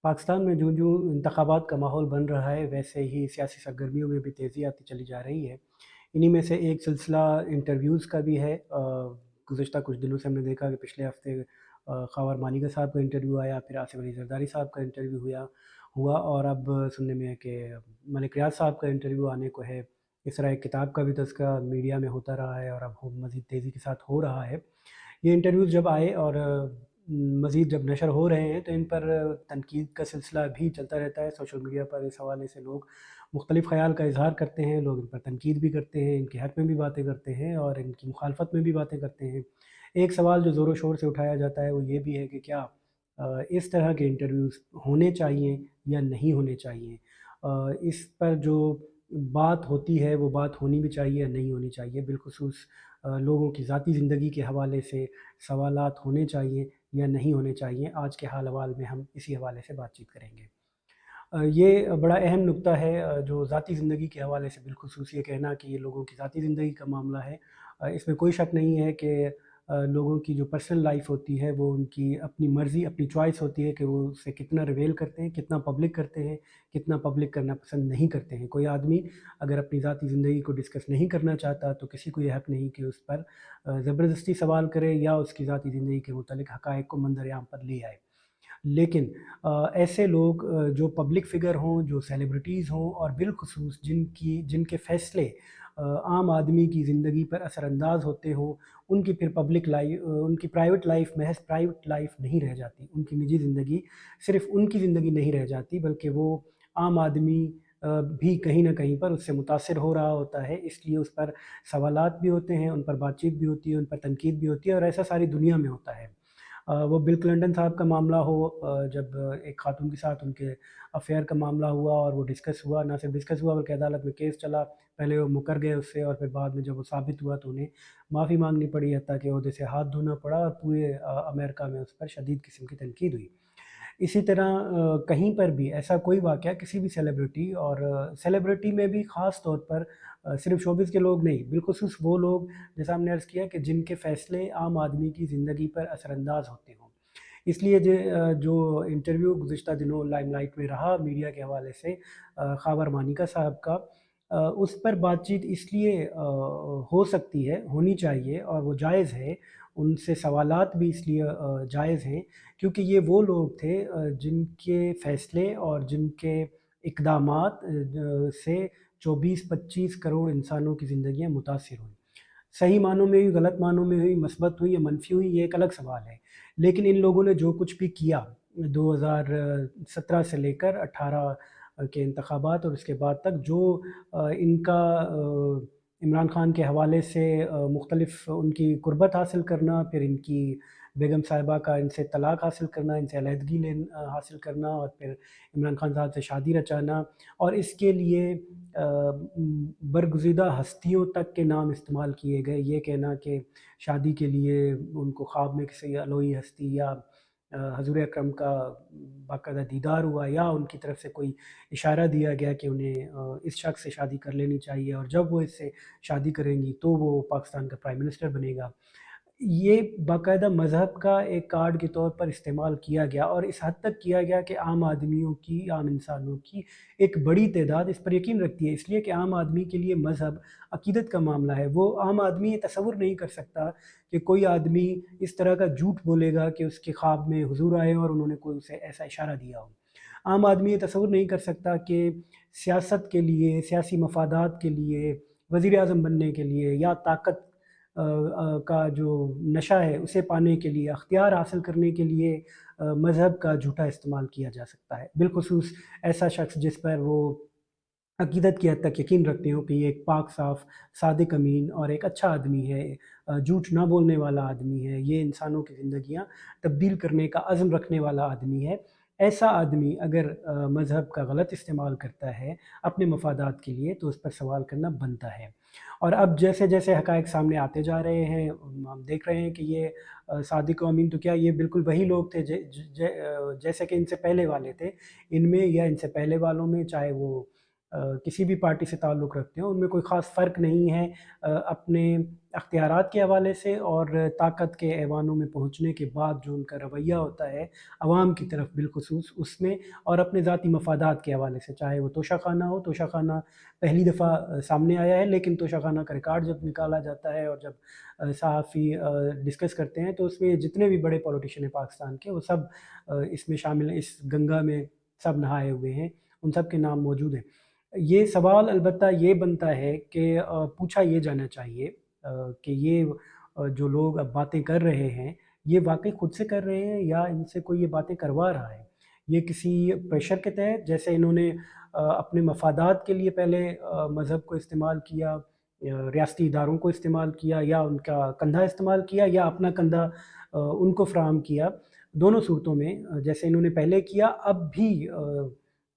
पाकिस्तान में जो इंतखाबात का माहौल बन रहा है, वैसे ही सियासी सरगर्मियों में भी तेज़ी आती चली जा रही है। इन्हीं में से एक सिलसिला इंटरव्यूज़ का भी है। गुज़िश्ता कुछ दिनों से हमने देखा कि पिछले हफ़्ते ख़ावर मालिका साहब का इंटरव्यू आया, फिर आसिफ़ अली ज़रदारी साहब का इंटरव्यू हुआ और अब सुनने में है कि मलिक रियाज़ साहब का इंटरव्यू आने को है। इस तरह एक किताब का भी तज़किरा मीडिया में होता रहा है और अब मज़ीद तेज़ी के साथ हो रहा है। ये इंटरव्यूज़ जब आए और मज़ीद जब नशर हो रहे हैं तो इन पर तनकीद का सिलसिला भी चलता रहता है। सोशल मीडिया पर इस हवाले से लोग मुख्तलिफ़ ख़याल का इज़हार करते हैं, लोग इन पर तनकीद भी करते हैं, इनके हक़ में भी बातें करते हैं और इनकी मुखालफत में भी बातें करते हैं। एक सवाल जो ज़ोर व शोर से उठाया जाता है वो ये भी है कि क्या इस तरह के इंटरव्यूज़ होने चाहिए या नहीं होने चाहिए? इस पर जो बात होती है वो बात होनी भी चाहिए या नहीं होनी चाहिए? बिलख़ुसूस लोगों की ज़ाती ज़िंदगी के हवाले से सवालात होने चाहिए या नहीं होने चाहिए? आज के हाल अहवाल में हम इसी हवाले से बातचीत करेंगे। ये बड़ा अहम नुक्ता है, जो ज़ाती ज़िंदगी के हवाले से बिलख़ुसूस ये कहना कि ये लोगों की ज़ाती ज़िंदगी का मामला है। इसमें कोई शक नहीं है कि लोगों की जो पर्सनल लाइफ़ होती है वो उनकी अपनी मर्ज़ी, अपनी चॉइस होती है कि वो उसे कितना रिवील करते हैं, कितना पब्लिक करते हैं, कितना पब्लिक करना पसंद नहीं करते हैं। कोई आदमी अगर अपनी ज़ाती ज़िंदगी को डिस्कस नहीं करना चाहता तो किसी को ये हक़ नहीं कि उस पर ज़बरदस्ती सवाल करे या उसकी ज़ाती ज़िंदगी के मुतालिक हक़ाइक़ को मंज़र-ए-आम पर ले आए। लेकिन ऐसे लोग जो पब्लिक फ़िगर हों, जो सेलिब्रिटीज़ हों और बिलख़ुसूस जिनके फ़ैसले आम आदमी की ज़िंदगी पर असरअंदाज़ होते हों, उनकी प्राइवेट लाइफ़ महज़ प्राइवेट लाइफ़ नहीं रह जाती। उनकी निजी ज़िंदगी सिर्फ़ उनकी ज़िंदगी नहीं रह जाती, बल्कि वो आम आदमी भी कहीं न कहीं पर उससे मुतासिर हो रहा होता है। इसलिए उस पर सवालात भी होते हैं, उन पर बातचीत भी होती है, उन पर तनकीद भी होती है और ऐसा सारी दुनिया में होता है। वो बिल क्लिंटन साहब का मामला हो, जब एक खातून के साथ उनके अफ़ेयर का मामला हुआ और वो डिस्कस हुआ, ना सिर्फ डिस्कस हुआ बल्कि अदालत में केस चला। पहले वो मुकर गए उससे और फिर बाद में जब वो साबित हुआ तो उन्हें माफ़ी मांगनी पड़ी, हत्ता कि ओहदे से हाथ धोना पड़ा और पूरे अमेरिका में उस पर शदीद किस्म की तनकीद हुई। इसी तरह कहीं पर भी ऐसा कोई वाक़या किसी भी सेलिब्रिटी और सेलिब्रिटी में भी ख़ास तौर पर सिर्फ़ शोबिज़ के लोग नहीं, बिलख़ुसूस वो लोग जैसा हमने अर्ज़ किया कि जिनके फ़ैसले आम आदमी की ज़िंदगी पर असरअंदाज़ होते हों। इसलिए जो इंटरव्यू गुज़िश्ता दिनों लाइमलाइट में रहा मीडिया के हवाले से ख़ावर मानिका साहब का, उस पर बातचीत इसलिए हो सकती है, होनी चाहिए और वो जायज़ है। उनसे सवालात भी इसलिए जायज़ हैं क्योंकि ये वो लोग थे जिनके फ़ैसले और जिनके इक़दामात से 24-25 करोड़ इंसानों की ज़िंदगियाँ मुतासिर हुईं। सही मानों में हुई, गलत मानों में हुई, मस्बत हुई या मनफ़ी हुई, ये एक अलग सवाल है। लेकिन इन लोगों ने जो कुछ भी किया 2017 से लेकर 18 के इंतखाबात और उसके बाद तक जो इनका इमरान खान के हवाले से मुख्तलिफ़ उनकी कुर्बत हासिल करना, फिर इनकी बेगम साहिबा का इनसे तलाक हासिल करना, इनसे अलहदगी हासिल करना और फिर इमरान खान साहब से शादी रचाना और इसके लिए बरगुज़ीदा हस्तियों तक के नाम इस्तेमाल किए गए। ये कहना कि शादी के लिए उनको ख्वाब में किसी अलौही हस्ती या हज़ूर अकरम का बाकायदा दीदार हुआ या उनकी तरफ से कोई इशारा दिया गया कि उन्हें इस शख़्स से शादी कर लेनी चाहिए और जब वो इससे शादी करेंगी तो वो पाकिस्तान का प्राइम मिनिस्टर बनेगा। ये बाकायदा मज़हब का एक कार्ड के तौर पर इस्तेमाल किया गया और इस हद तक किया गया कि आम आदमियों की, आम इंसानों की एक बड़ी तादाद इस पर यकीन रखती है, इसलिए कि आम आदमी के लिए मज़हब अक़ीदत का मामला है। वो आम आदमी ये तसव्वुर नहीं कर सकता कि कोई आदमी इस तरह का झूठ बोलेगा कि उसके ख्वाब में हुज़ूर आए और उन्होंने कोई उसे ऐसा इशारा दिया हो। आम आदमी ये तसव्वुर नहीं कर सकता कि सियासत के लिए, सियासी मफ़ादात के लिए, वज़ीर-ए-आज़म बनने के लिए या ताकत का जो नशा है उसे पाने के लिए, अख्तियार हासिल करने के लिए मज़हब का झूठा इस्तेमाल किया जा सकता है। बिलख़ुसूस ऐसा शख़्स जिस पर वो अक़ीदत की हद तक यकीन रखते हो कि ये एक पाक साफ़, सादिक अमीन और एक अच्छा आदमी है, झूठ ना बोलने वाला आदमी है, ये इंसानों की ज़िंदगियाँ तब्दील करने का अज़्म रखने वाला आदमी है। ऐसा आदमी अगर मज़हब का गलत इस्तेमाल करता है अपने मफ़ादात के लिए तो उस पर सवाल करना बनता है। और अब जैसे-जैसे हक़ाइक़ सामने आते जा रहे हैं, हम देख रहे हैं कि ये सादिक व अमीन तो क्या ये बिल्कुल वही लोग थे जैसे कि इनसे पहले वाले थे। इनमें या इनसे पहले वालों में चाहे वो किसी भी पार्टी से ताल्लुक़ रखते हैं, उनमें कोई ख़ास फ़र्क नहीं है अपने अख्तियारात के हवाले से और ताकत के ऐवानों में पहुँचने के बाद जो उनका रवैया होता है अवाम की तरफ बिलख़ुसूस उसमें, और अपने ज़ाती मफ़ादात के हवाले से, चाहे वो तोशाख़ाना हो। तोशाख़ाना पहली दफ़ा सामने आया है, लेकिन तोशाख़ाना का रिकॉर्ड जब निकाला जाता है और जब सहाफ़ी डिस्कस करते हैं तो उसमें जितने भी बड़े पॉलिटिशियन हैं पाकिस्तान के, वो सब इसमें शामिल हैं, इस गंगा में सब नहाए हुए हैं, उन सब के नाम मौजूद हैं। ये सवाल अलबत्ता ये बनता है कि पूछा ये जाना चाहिए कि ये जो लोग अब बातें कर रहे हैं, ये वाक़ई खुद से कर रहे हैं या इनसे कोई ये बातें करवा रहा है? ये किसी प्रेशर के तहत, जैसे इन्होंने अपने मफ़ादात के लिए पहले मज़हब को इस्तेमाल किया, रियासती इदारों को इस्तेमाल किया, या उनका कंधा इस्तेमाल किया, या अपना कंधा उनको फ़राहम किया। दोनों सूरतों में जैसे इन्होंने पहले किया, अब भी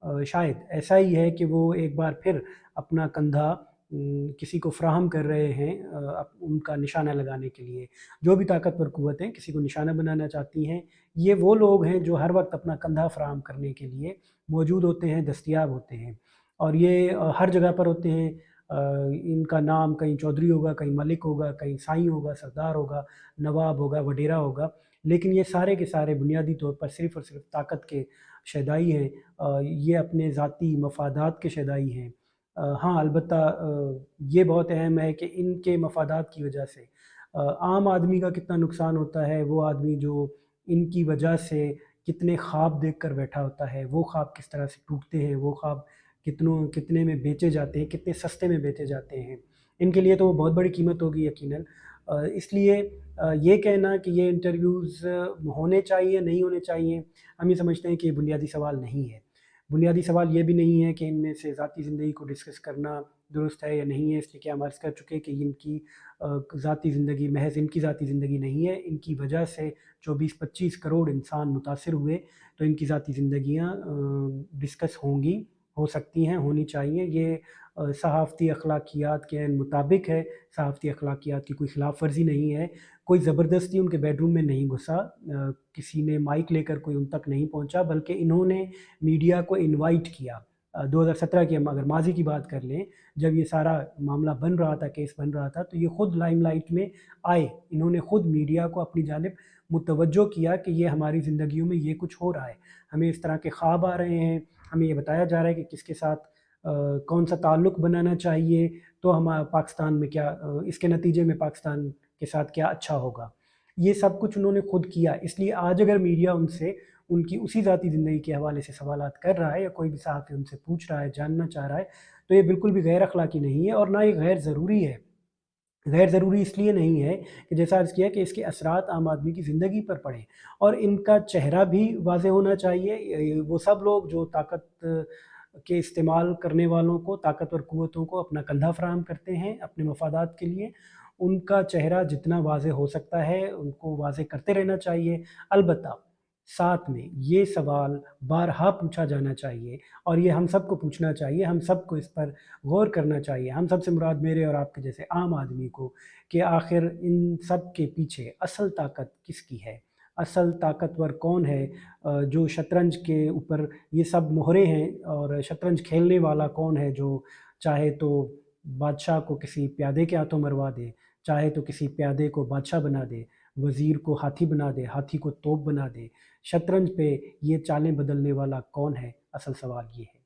शायद ऐसा ही है कि वो एक बार फिर अपना कंधा किसी को फ़राहम कर रहे हैं उनका निशाना लगाने के लिए। जो भी ताकतवर क़ुव्वतें किसी को निशाना बनाना चाहती हैं, ये वो लोग हैं जो हर वक़्त अपना कंधा फ़राहम करने के लिए मौजूद होते हैं, दस्तयाब होते हैं, और ये हर जगह पर होते हैं। इनका नाम कहीं चौधरी होगा, कहीं मलिक होगा, कहीं साईं होगा, सरदार होगा, नवाब होगा, वडेरा होगा, लेकिन ये सारे के सारे बुनियादी तौर पर सिर्फ़ और सिर्फ़ ताकत के शैदाई हैं। ये अपने ज़ाती मफ़ादात के शैदाई हैं। हाँ, अलबत्ता ये बहुत अहम है कि इनके मफ़ादात की वजह से आम आदमी का कितना नुकसान होता है, वो आदमी जो इनकी वजह से कितने ख्वाब देख कर बैठा होता है, वो ख्वाब किस तरह से टूटते हैं, वो ख्वाब कितने में बेचे जाते हैं, कितने सस्ते में बेचे जाते हैं। इनके लिए तो वो बहुत बड़ी कीमत होगी यकीनन। इसलिए ये कहना कि ये इंटरव्यूज़ होने चाहिए, नहीं होने चाहिए, हम ये समझते हैं कि ये बुनियादी सवाल नहीं है। बुनियादी सवाल ये भी नहीं है कि इनमें से ज़ाती ज़िंदगी को डिस्कस करना दुरुस्त है या नहीं है, इसलिए कि हम अर्ज़ कर चुके हैं कि इनकी ज़ाती ज़िंदगी महज़ इनकी ज़ाती ज़िंदगी नहीं है, इनकी वजह से 24-25 करोड़ इंसान मुतासिर हुए, तो इनकी ज़ाती ज़िंदगियाँ डिस्कस होंगी, हो सकती हैं, होनी चाहिए। ये सहाफ़ती अखलाकियात के मुताबिक है, सहाफ़ती अखलाकियात की कोई ख़िलाफ़ वर्ज़ी नहीं है, कोई ज़बरदस्ती उनके बेडरूम में नहीं घुसा, किसी ने माइक लेकर कोई उन तक नहीं पहुंचा, बल्कि इन्होंने मीडिया को इनवाइट किया। 2017 की हम अगर माज़ी की बात कर लें, जब ये सारा मामला बन रहा था, केस बन रहा था, तो ये ख़ुद लाइमलाइट में आए। इन्होंने ख़ुद मीडिया को अपनी जानिब मुतवज्जो किया कि ये हमारी ज़िंदगियों में ये कुछ हो रहा है, हमें इस तरह के ख्वाब आ रहे हैं, हमें ये बताया जा रहा है कि किसके साथ कौन सा ताल्लुक़ बनाना चाहिए, तो हम पाकिस्तान में क्या इसके नतीजे में पाकिस्तान के साथ क्या अच्छा होगा। ये सब कुछ उन्होंने खुद किया, इसलिए आज अगर मीडिया उनसे उनकी उसी ज़ाती ज़िंदगी के हवाले से सवालात कर रहा है, या कोई भी सहाफ़ी उनसे पूछ रहा है, जानना चाह रहा है, तो ये बिल्कुल भी गैर अख़लाक़ी नहीं है, और ना ये गैर ज़रूरी है। गैर ज़रूरी इसलिए नहीं है कि जैसा अर्ज़ किया कि इसके असरात आम आदमी की ज़िंदगी पर पड़े, और इनका चेहरा भी वाज़ेह होना चाहिए। वो सब लोग जो ताकत के इस्तेमाल करने वालों को, ताकतवर क़ुव्वतों को अपना कंधा फ़राहम करते हैं अपने मफ़ादात के लिए, उनका चेहरा जितना वाज़ेह हो सकता है, उनको वाज़ेह करते रहना चाहिए। अलबत्ता साथ में ये सवाल बारहा पूछा जाना चाहिए, और ये हम सबको पूछना चाहिए, हम सबको इस पर गौर करना चाहिए। हम सब से मुराद मेरे और आपके जैसे आम आदमी को, कि आखिर इन सब के पीछे असल ताकत किसकी है? असल ताकतवर कौन है? जो शतरंज के ऊपर ये सब मोहरे हैं, और शतरंज खेलने वाला कौन है जो चाहे तो बादशाह को किसी प्यादे के हाथों मरवा दे, चाहे तो किसी प्यादे को बादशाह बना दे, वज़ीर को हाथी बना दे, हाथी को तोप बना दे। शतरंज पे ये चालें बदलने वाला कौन है? असल सवाल ये है।